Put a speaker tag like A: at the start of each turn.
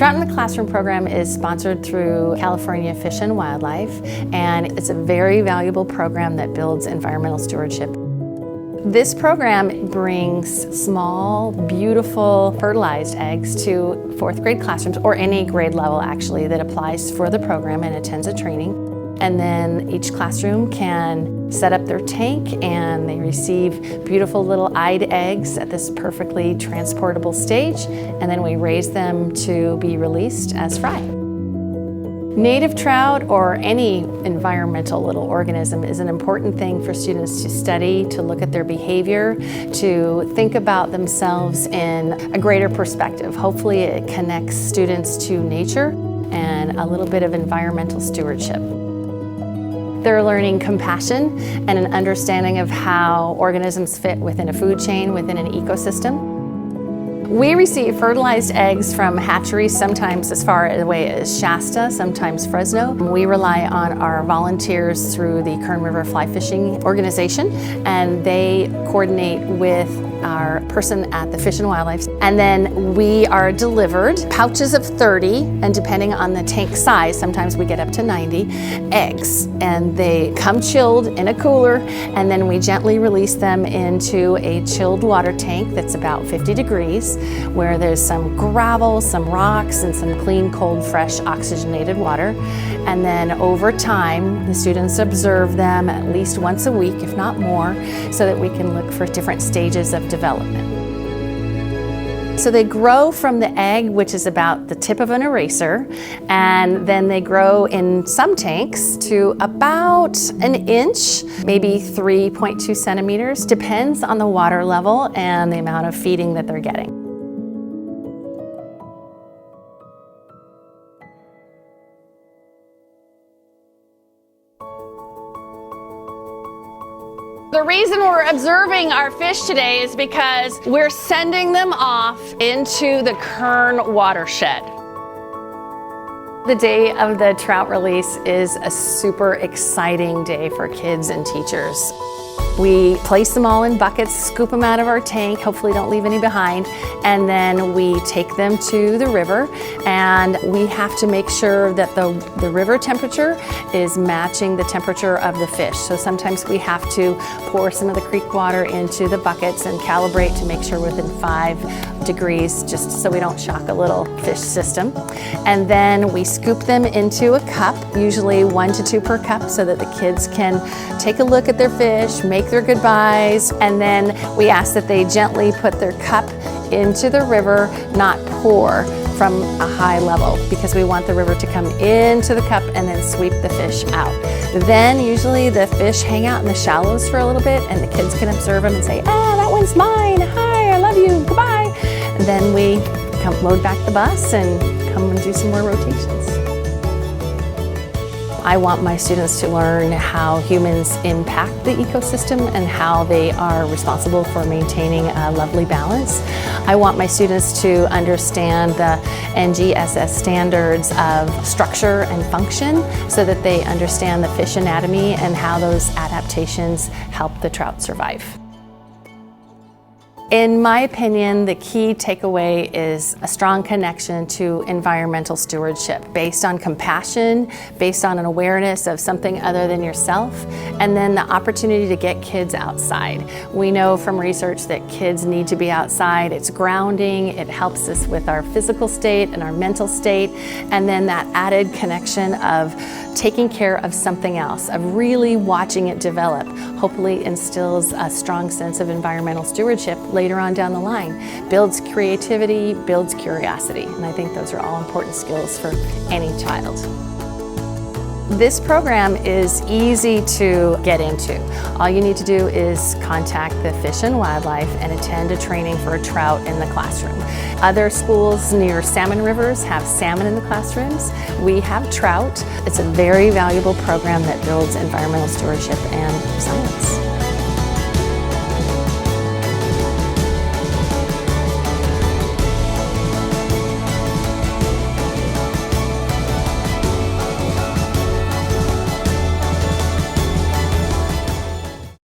A: Trout in the Classroom program is sponsored through California Fish and Wildlife, and it's a very valuable program that builds environmental stewardship. This program brings small, beautiful, fertilized eggs to fourth grade classrooms, or any grade level actually that applies for the program and attends a training. And then each classroom can set up their tank and they receive beautiful little eyed eggs at this perfectly transportable stage, and then we raise them to be released as fry. Native trout, or any environmental little organism, is an important thing for students to study, to look at their behavior, to think about themselves in a greater perspective. Hopefully it connects students to nature and a little bit of environmental stewardship. They're learning compassion and an understanding of how organisms fit within a food chain, within an ecosystem. We receive fertilized eggs from hatcheries, sometimes as far away as Shasta, sometimes Fresno. We rely on our volunteers through the Kern River fly fishing organization, and they coordinate with our person at the Fish and Wildlife. And then we are delivered pouches of 30, and depending on the tank size, sometimes we get up to 90 eggs. And they come chilled in a cooler, and then we gently release them into a chilled water tank that's about 50 degrees, where there's some gravel, some rocks, and some clean, cold, fresh, oxygenated water. And then over time, the students observe them at least once a week, if not more, so that we can look for different stages of development. So they grow from the egg, which is about the tip of an eraser, and then they grow in some tanks to about an inch, maybe 3.2 centimeters, depends on the water level and the amount of feeding that they're getting. The reason we're observing our fish today is because we're sending them off into the Kern watershed. The day of the trout release is a super exciting day for kids and teachers. We place them all in buckets, scoop them out of our tank, hopefully don't leave any behind, and then we take them to the river, and we have to make sure that the river temperature is matching the temperature of the fish. So sometimes we have to pour some of the creek water into the buckets and calibrate to make sure within 5 degrees, just so we don't shock a little fish system. And then we scoop them into a cup, usually 1 to 2 per cup, so that the kids can take a look at their fish, make their goodbyes, and then we ask that they gently put their cup into the river, not pour from a high level, because we want the river to come into the cup and then sweep the fish out. Then usually the fish hang out in the shallows for a little bit, and the kids can observe them and say, "Ah, that one's mine, hi, I love you, goodbye." And then we load back the bus and come and do some more rotations. I want my students to learn how humans impact the ecosystem and how they are responsible for maintaining a lovely balance. I want my students to understand the NGSS standards of structure and function, so that they understand the fish anatomy and how those adaptations help the trout survive. In my opinion, the key takeaway is a strong connection to environmental stewardship based on compassion, based on an awareness of something other than yourself, and then the opportunity to get kids outside. We know from research that kids need to be outside. It's grounding, it helps us with our physical state and our mental state, and then that added connection of taking care of something else, of really watching it develop, hopefully instills a strong sense of environmental stewardship later on down the line. Builds creativity, builds curiosity, and I think those are all important skills for any child. This program is easy to get into. All you need to do is contact the Fish and Wildlife and attend a training for a trout in the classroom. Other schools near salmon rivers have salmon in the classrooms. We have trout. It's a very valuable program that builds environmental stewardship and science.